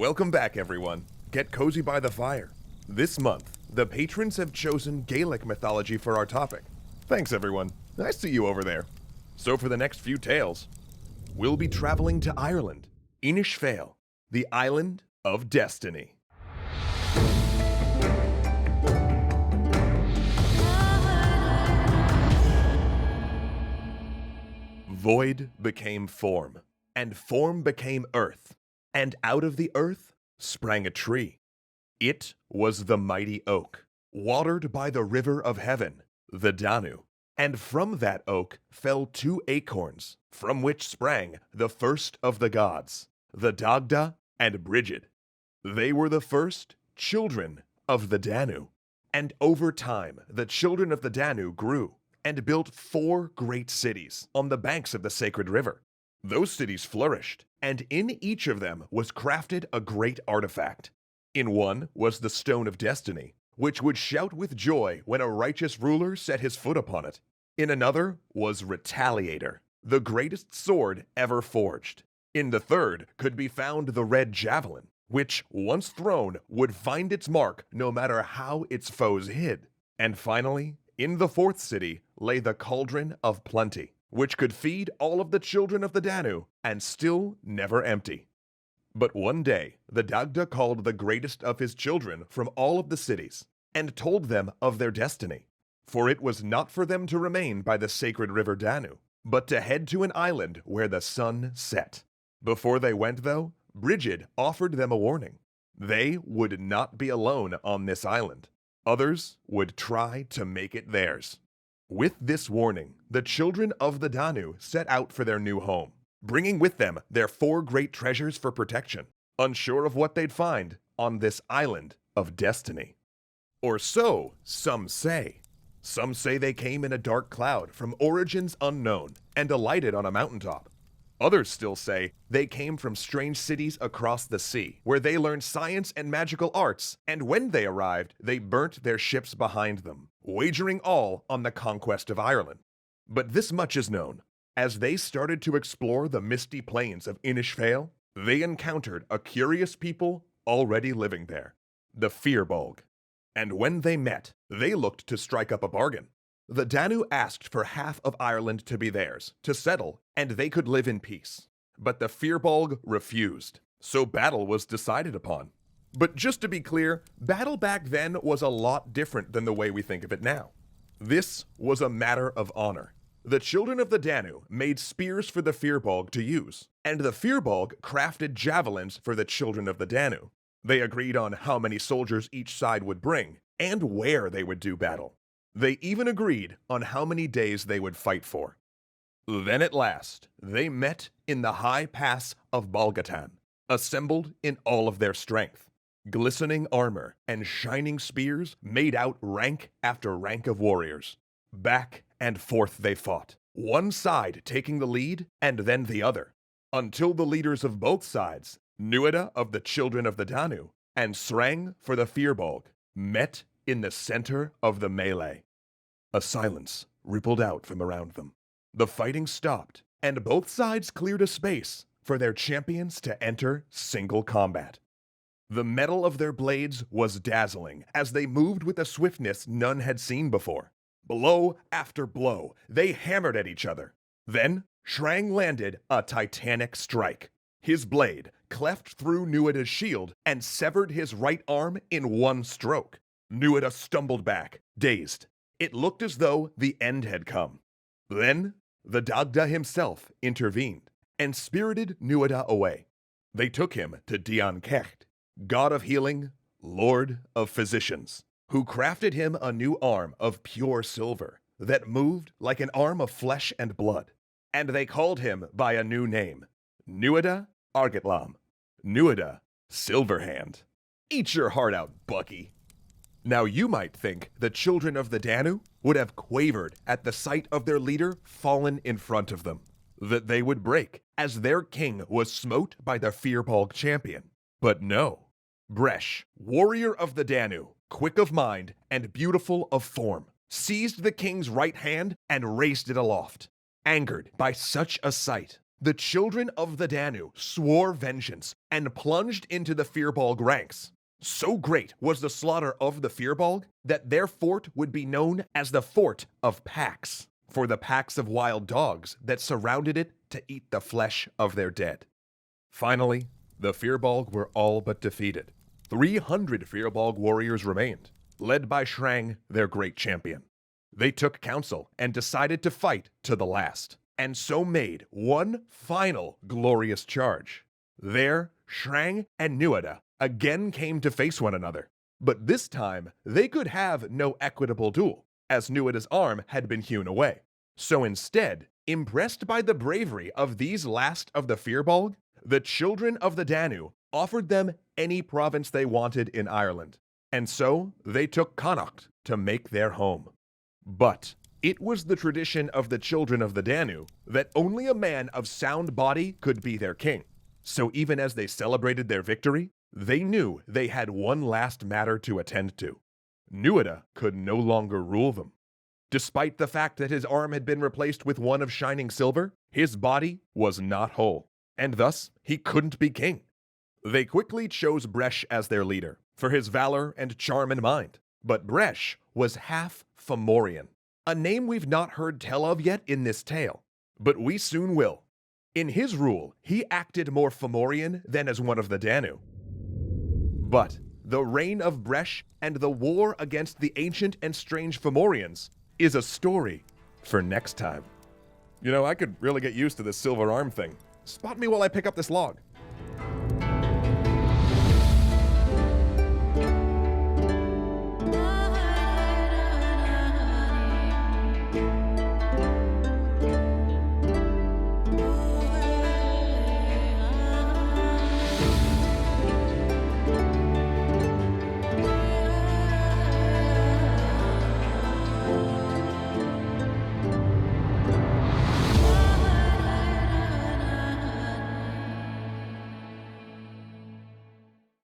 Welcome back, everyone. Get cozy by the fire. This month, the patrons have chosen Gaelic mythology for our topic. Thanks, everyone. I see you over there. So for the next few tales, we'll be traveling to Ireland, Fáil, the island of destiny. Void became form, and form became earth, and out of the earth sprang a tree. It was the mighty oak, watered by the river of heaven, the Danu. And from that oak fell 2 acorns, from which sprang the first of the gods, the Dagda and Brigid. They were the first children of the Danu. And over time, the children of the Danu grew and built 4 great cities on the banks of the sacred river. Those cities flourished, and in each of them was crafted a great artifact. In one was the Stone of Destiny, which would shout with joy when a righteous ruler set his foot upon it. In another was Retaliator, the greatest sword ever forged. In the third could be found the Red Javelin, which, once thrown, would find its mark no matter how its foes hid. And finally, in the 4th city lay the Cauldron of Plenty, which could feed all of the children of the Danu and still never empty. But one day, the Dagda called the greatest of his children from all of the cities and told them of their destiny. For it was not for them to remain by the sacred river Danu, but to head to an island where the sun set. Before they went, though, Brigid offered them a warning. They would not be alone on this island. Others would try to make it theirs. With this warning, the children of the Danu set out for their new home, bringing with them their 4 great treasures for protection, unsure of what they'd find on this island of destiny. Or so some say. Some say they came in a dark cloud from origins unknown and alighted on a mountaintop. Others still say they came from strange cities across the sea, where they learned science and magical arts, and when they arrived, they burnt their ships behind them, wagering all on the conquest of Ireland. But this much is known. As they started to explore the misty plains of Fáil, they encountered a curious people already living there, the Fir Bolg. And when they met, they looked to strike up a bargain. The Danu asked for half of Ireland to be theirs, to settle, and they could live in peace. But the Fir Bolg refused, so battle was decided upon. But just to be clear, battle back then was a lot different than the way we think of it now. This was a matter of honor. The children of the Danu made spears for the Fir Bolg to use, and the Fir Bolg crafted javelins for the children of the Danu. They agreed on how many soldiers each side would bring, and where they would do battle. They even agreed on how many days they would fight for. Then at last, they met in the high pass of Balgatan, assembled in all of their strength. Glistening armor and shining spears made out rank after rank of warriors. Back and forth they fought, one side taking the lead and then the other, until the leaders of both sides, Nuada of the children of the Danu and Srang for the Fir Bolg, met in the center of the melee. A silence rippled out from around them. The fighting stopped, and both sides cleared a space for their champions to enter single combat. The metal of their blades was dazzling as they moved with a swiftness none had seen before. Blow after blow, they hammered at each other. Then, Shrang landed a titanic strike. His blade cleft through Nuada's shield and severed his right arm in one stroke. Nuada stumbled back, dazed. It looked as though the end had come. Then, the Dagda himself intervened and spirited Nuada away. They took him to Dian Cecht, god of healing, lord of physicians, who crafted him a new arm of pure silver that moved like an arm of flesh and blood. And they called him by a new name, Nuada Argitlam, Nuada Silverhand. Eat your heart out, Bucky. Now you might think the children of the Danu would have quavered at the sight of their leader fallen in front of them, that they would break as their king was smote by the Fir Bolg champion. But no. Bresh, warrior of the Danu, quick of mind and beautiful of form, seized the king's right hand and raised it aloft. Angered by such a sight, the children of the Danu swore vengeance and plunged into the Fir Bolg ranks. So great was the slaughter of the Fir Bolg that their fort would be known as the Fort of Packs, for the packs of wild dogs that surrounded it to eat the flesh of their dead. Finally, the Fir Bolg were all but defeated. 300 Fir Bolg warriors remained, led by Shrang, their great champion. They took counsel and decided to fight to the last, and so made one final glorious charge. There, Shrang and Nuada again came to face one another, but this time they could have no equitable duel, as Nuada's arm had been hewn away. So instead, impressed by the bravery of these last of the Fir Bolg, the children of the Danu offered them any province they wanted in Ireland, and so they took Connacht to make their home. But it was the tradition of the children of the Danu that only a man of sound body could be their king. So even as they celebrated their victory, they knew they had one last matter to attend to. Nuada could no longer rule them. Despite the fact that his arm had been replaced with one of shining silver, his body was not whole, and thus he couldn't be king. They quickly chose Bresh as their leader, for his valor and charm and mind. But Bresh was half Fomorian, a name we've not heard tell of yet in this tale, but we soon will. In his rule, he acted more Fomorian than as one of the Danu. But the reign of Bresh and the war against the ancient and strange Fomorians is a story for next time. You know, I could really get used to this silver arm thing. Spot me while I pick up this log.